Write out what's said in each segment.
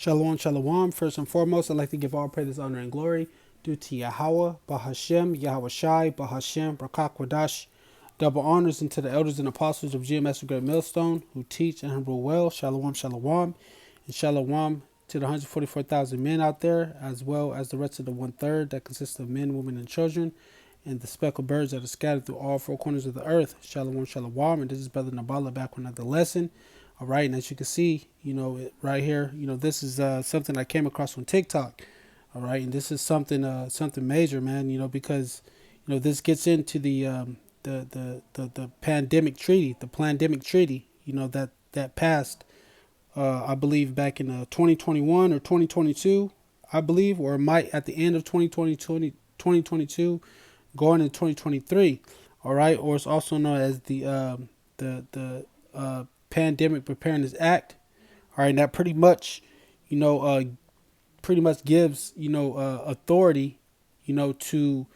Shalom, shalom. First and foremost, I'd like to give all praise, honor, and glory due to Yahweh, Bahashem, Yahweh Shai, Bahashem, Rakak Wadash. Double honors into the elders and apostles of GMS Great Millstone who teach and rule well. Shalom, shalom. And shalom to the 144,000 men out there, as well as the rest of the 1/3 that consists of men, women, and children, and the speckled birds that are scattered through all four corners of the earth. Shalom, shalom. And this is Brother Nabala back with another lesson. All right, and as you can see, right here, this is something I came across on TikTok. All right, and this is something major, man. Because this gets into the pandemic treaty, that passed, I believe back in 2021 or 2022, I believe, or it might at the end of 2022, going into 2023. All right, or it's also known as the Pandemic Preparedness Act. All right, and that pretty much gives authority to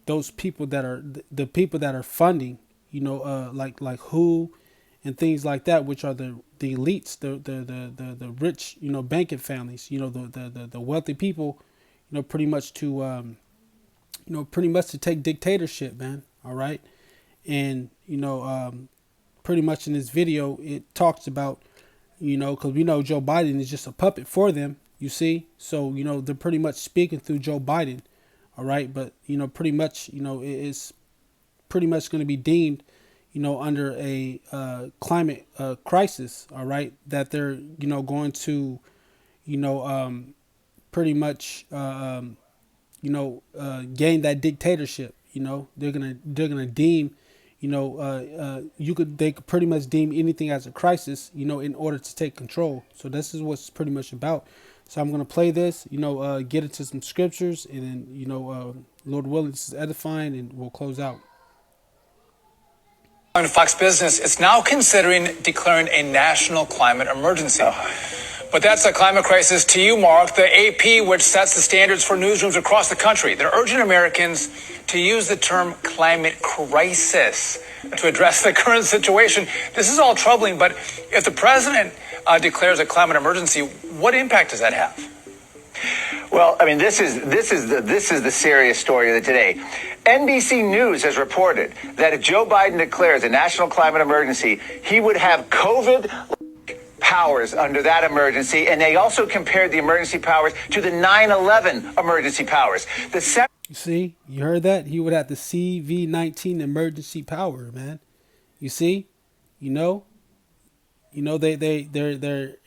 those people that are the people that are funding like WHO and things like that, which are the elites, the rich banking families, the wealthy people, pretty much to take dictatorship, man. All right, and pretty much in this video, it talks about, because we know Joe Biden is just a puppet for them, you see. So, they're pretty much speaking through Joe Biden. All right. But, pretty much, it's pretty much going to be deemed, under a climate crisis. All right. That they're, going to, pretty much, gain that dictatorship. They're going to deem, they could pretty much deem anything as a crisis, in order to take control. So this is what's pretty much about. So I'm going to play this, get into some scriptures, and then, Lord willing, this is edifying, and we'll close out. On Fox Business, it's now considering declaring a national climate emergency. But that's a climate crisis to you, Mark. The AP, which sets the standards for newsrooms across the country, they're urging Americans to use the term climate crisis to address the current situation. This is all troubling, but if the president declares a climate emergency, what impact does that have? Well, I mean, this is the serious story of the day. NBC News has reported that if Joe Biden declares a national climate emergency, he would have COVID powers under that emergency, and they also compared the emergency powers to the 9/11 emergency powers. You see, you heard that? He would have the CV-19 emergency power, man. You see, they're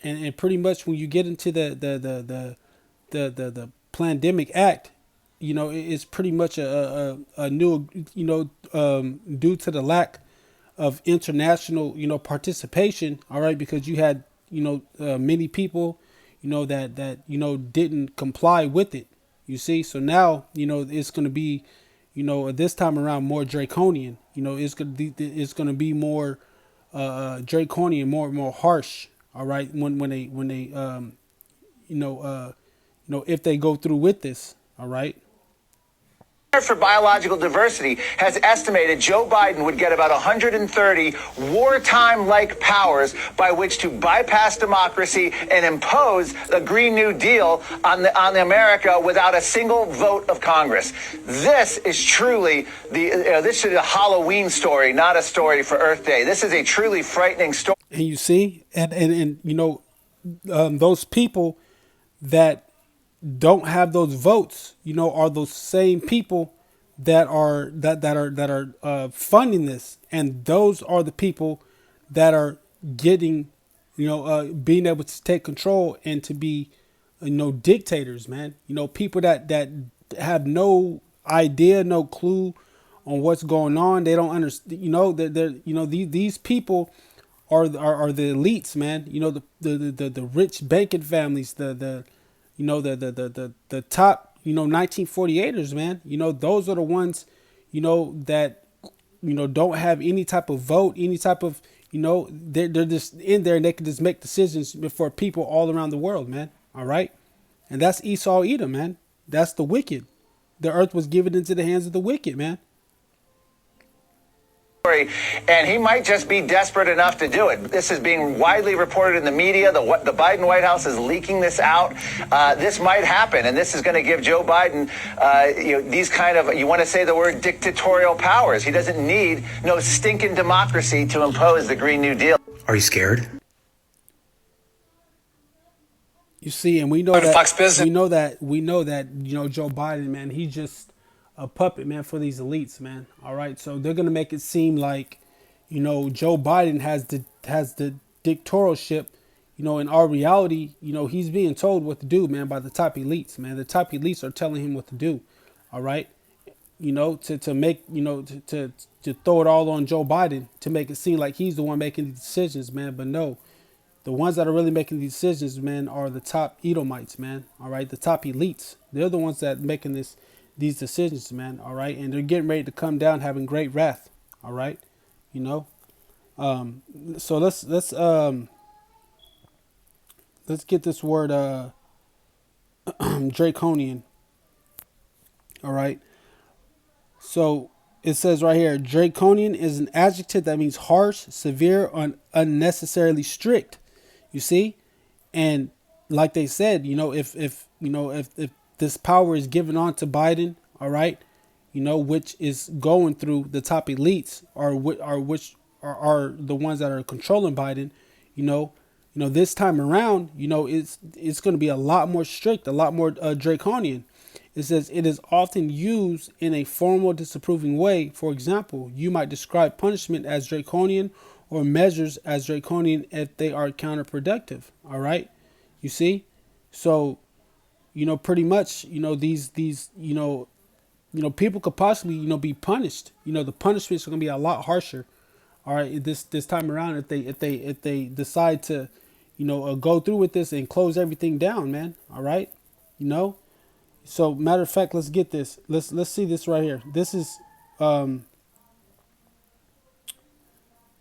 and pretty much when you get into the Pandemic Act, it's pretty much a new, due to the lack of international, participation. All right, because you had, many people, that didn't comply with it. You see, so now, it's going to be, this time around more draconian. It's going to be more draconian, more harsh. All right, when they if they go through with this. All right. For Biological Diversity has estimated Joe Biden would get about 130 wartime-like powers by which to bypass democracy and impose a Green New Deal on America without a single vote of Congress. This is truly this is a Halloween story, not a story for Earth Day. This is a truly frightening story. And you see, and those people that don't have those votes, are those same people that are funding this, and those are the people that are getting, being able to take control and to be, dictators, man. People that have no idea, no clue on what's going on. They don't understand. These people are the elites, man. The rich banking families, the top, 1948ers, man. Those are the ones, that, don't have any type of vote, any type of, they're just in there and they can just make decisions for people all around the world, man. All right. And that's Esau Edom, man. That's the wicked. The earth was given into the hands of the wicked, man. story, and he might just be desperate enough to do it. This is being widely reported in the media. The Biden White House is leaking this out. This might happen, and this is going to give Joe Biden, these kind of, you want to say the word dictatorial powers. He doesn't need no stinking democracy to impose the Green New Deal. Are you scared? You see, and we know that Joe Biden, man, he's just a puppet, man, for these elites, man. All right, so they're gonna make it seem like, Joe Biden has the dictatorship. In our reality, he's being told what to do, man, by the top elites, man. The top elites are telling him what to do. All right, to make to throw it all on Joe Biden to make it seem like he's the one making these decisions, man. But no. The ones that are really making these decisions, man, are the top Edomites, man. All right, the top elites. They're the ones that making these decisions, man. All right, and they're getting ready to come down, having great wrath. All right, So let's get this word draconian. All right. So it says right here, draconian is an adjective that means harsh, severe, or unnecessarily strict. You see, and like they said, if this power is given on to Biden, all right, which is going through the top elites, which are the ones that are controlling Biden, this time around, it's going to be a lot more strict, a lot more draconian. It says it is often used in a formal, disapproving way. For example, you might describe punishment as draconian or measures as draconian if they are counterproductive. All right. You see? So, pretty much, these people could possibly, be punished. The punishments are going to be a lot harsher. All right. This time around, if they decide to, go through with this and close everything down, man. All right. So matter of fact, let's get this. Let's see this right here. This is,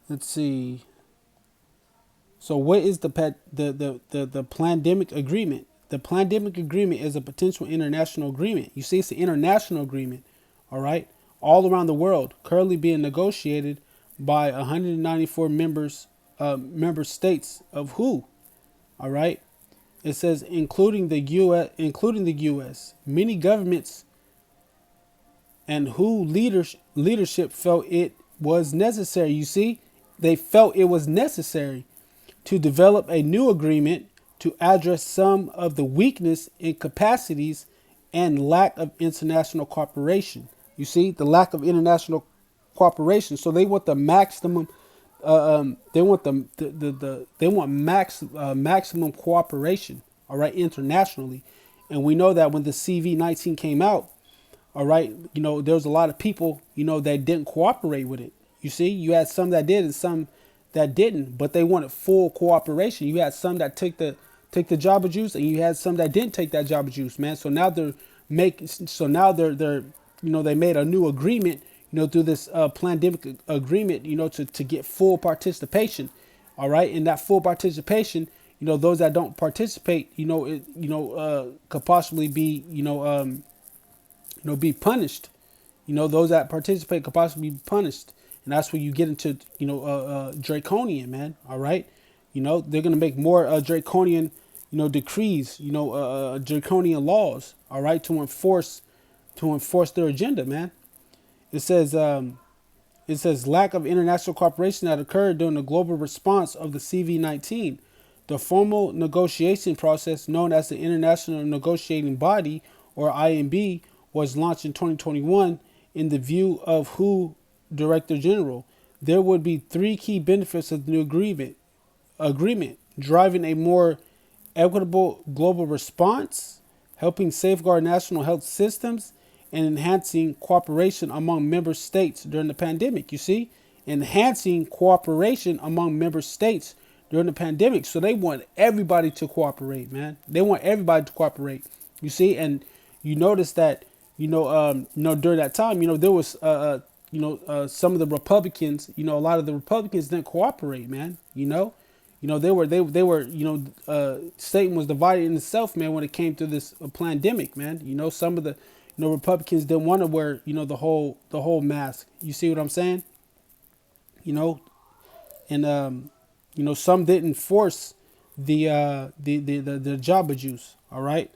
let's see. So what is the pandemic agreement? The pandemic agreement is a potential international agreement. You see, it's an international agreement, all right, all around the world, currently being negotiated by 194 member states of WHO, all right. It says including the U.S. Many governments and WHO leadership felt it was necessary. You see, they felt it was necessary to develop a new agreement to address some of the weakness in capacities and lack of international cooperation. You see, the lack of international cooperation. So they want the maximum. They want maximum cooperation. All right, internationally, and we know that when the CV-19 came out, all right, there was a lot of people, that didn't cooperate with it. You see, you had some that did and some that didn't, but they wanted full cooperation. You had some that took the Jabba juice, and you had some that didn't take that Jabba juice, man. So now they're they made a new agreement, through this pandemic agreement, to get full participation. All right, and that full participation, those that don't participate, could possibly be, be punished. Those that participate could possibly be punished. And that's where you get into, draconian, man. All right. They're going to make more draconian, decrees, draconian laws. All right. To enforce their agenda, man. It says lack of international cooperation that occurred during the global response of the CV-19. The formal negotiation process known as the International Negotiating Body, or INB, was launched in 2021 in the view of WHO Director General. There would be three key benefits of the new agreement: driving a more equitable global response, helping safeguard national health systems, and enhancing cooperation among member states during the pandemic. You see, enhancing cooperation among member states during the pandemic. So they want everybody to cooperate, man. They want everybody to cooperate. You see, and you notice that, during that time, there was, some of the Republicans, a lot of the Republicans didn't cooperate, man. They were, Satan was divided in itself, man, when it came to this pandemic, man. Some of the, Republicans didn't want to wear, the whole mask. You see what I'm saying? you know, and some didn't force the Jabba juice. All right,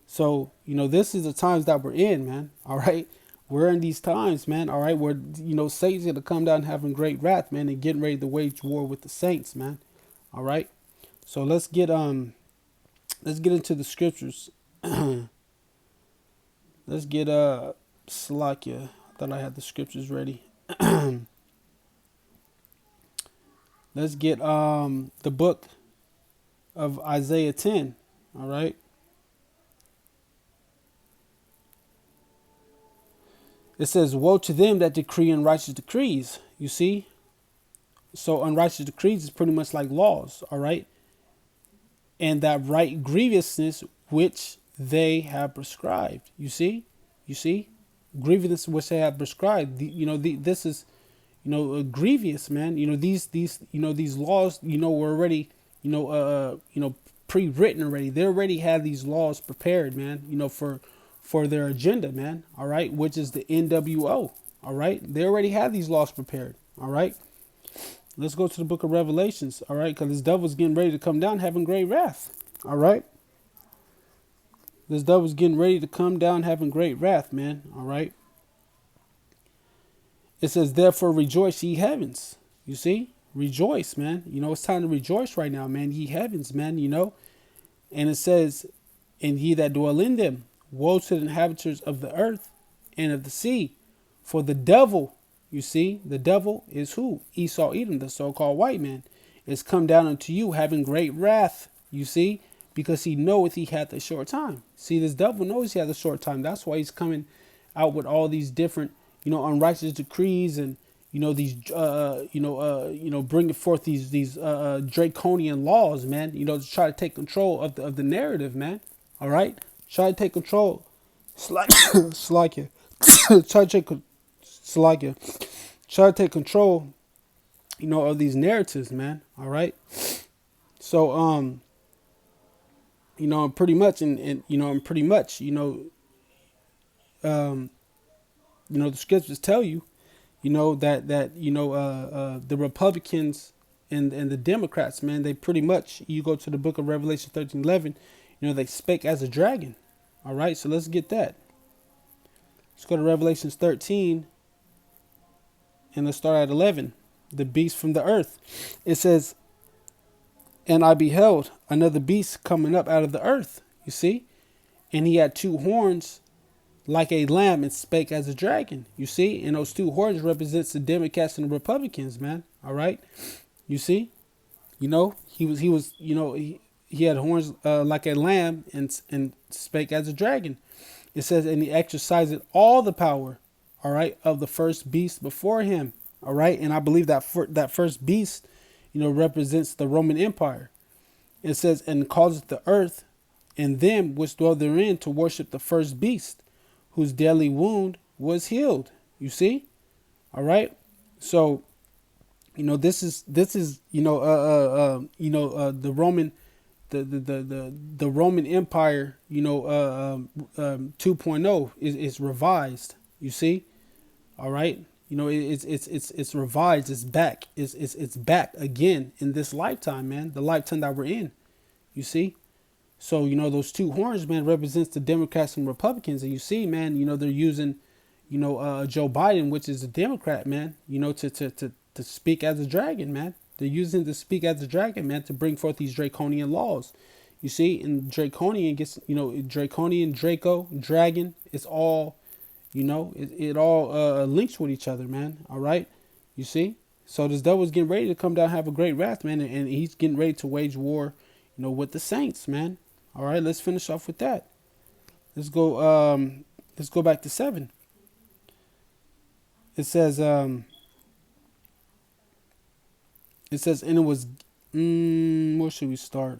so this is the times that we're in, man. All right, we're in these times, man. All right, where Satan's gonna come down having great wrath, man, and getting ready to wage war with the saints, man. All right, so let's get into the scriptures. Let's get Salakia. I thought I had the scriptures ready. Let's get the book of Isaiah 10. All right. It says, woe to them that decree unrighteous decrees. You see? So unrighteous decrees is pretty much like laws. All right. And that right grievousness which they have prescribed. You see? You see? Grievousness which they have prescribed. This is, grievous, man. These laws, were already, pre-written already. They already had these laws prepared, man, for their agenda, man. All right. Which is the NWO. All right. They already had these laws prepared. All right. Let's go to the book of Revelations. All right. Because this devil's getting ready to come down having great wrath. All right. This devil's getting ready to come down having great wrath, man. All right. It says, therefore rejoice, ye heavens. You see? Rejoice, man. It's time to rejoice right now, man. Ye heavens, man, And it says, and ye that dwell in them, woe to the inhabitants of the earth and of the sea. For the devil, you see, the devil is who? Esau Edom, the so-called white man, is come down unto you having great wrath, you see, because he knoweth he hath a short time. See, this devil knows he has a short time. That's why he's coming out with all these different, unrighteous decrees and, these, bringing forth these draconian laws, man, to try to take control of the narrative, man. All right. Try to take control. Slakia. Try to take control, of these narratives, man. All right. So, pretty much, the scriptures tell you, that the Republicans and the Democrats, man, they pretty much, you go to the book of Revelation 13:11, they spake as a dragon. All right, so let's get that. Let's go to Revelations 13, and let's start at 11. The beast from the earth. It says, and I beheld another beast coming up out of the earth, you see, and he had two horns like a lamb and spake as a dragon, you see, and those two horns represents the Democrats and the Republicans, man. All right, you see, he had horns like a lamb and spake as a dragon. It says, and he exercised all the power, all right, of the first beast before him, all right, and I believe that that first beast, represents the Roman Empire. It says, and causeth the earth and them which dwell therein to worship the first beast, whose deadly wound was healed. You see, all right. So, this is the Roman, the Roman Empire, 2.0 is revised. You see, all right. It's revised. It's back. It's back again in this lifetime, man. The lifetime that we're in. You see. So, those two horns, man, represents the Democrats and Republicans. And you see, man, they're using, Joe Biden, which is a Democrat, man, to speak as a dragon, man. They're using to speak as a dragon, man, to bring forth these draconian laws. You see, and draconian gets, draconian, Draco, dragon, it's all, it all links with each other, man. All right. You see? So this devil's getting ready to come down, have a great wrath, man. And he's getting ready to wage war, with the saints, man. All right. Let's finish off with that. Let's go back to 7. It says, and it was, where should we start?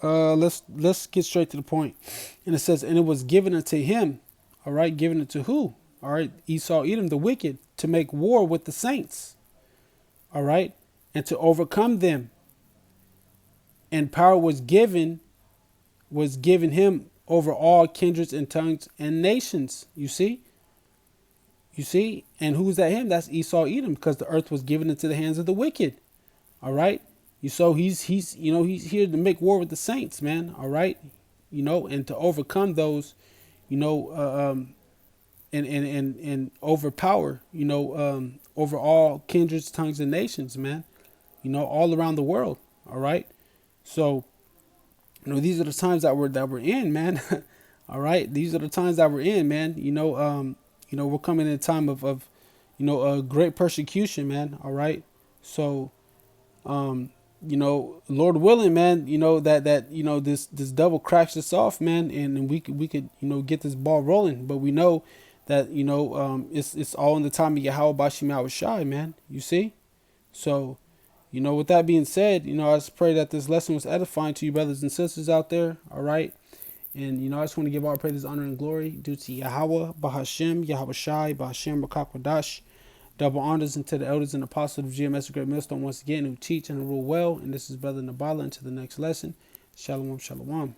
Let's get straight to the point. And it says, and it was given unto him. All right, given it to who? all right, Esau, Edom, the wicked, to make war with the saints, all right, and to overcome them. And power was given him over all kindreds and tongues and nations. You see? You see? And who's that him? That's Esau, Edom, because the earth was given into the hands of the wicked. All right? He's here to make war with the saints, man. All right? And to overcome those, and overpower, over all kindreds, tongues, and nations, man. All around the world. All right? So, these are the times that we're in, man. All right, these are the times that we're in, man. We're coming in a time of a great persecution, man. All right, so, Lord willing, man, this devil cracks us off, man, and we could get this ball rolling. But we know that it's all in the time of Yahweh Bashim Yahweh Shai, man. You see, so. With that being said, I just pray that this lesson was edifying to you brothers and sisters out there. All right. And, I just want to give all praise, honor, and glory due to Yahweh, Bahashem, Yahweh Shai, Bahashem, Rakakwadash. Double honors into the elders and apostles of GMS Great Millstone once again who teach and rule well. And this is Brother Nabala into the next lesson. Shalom, shalom.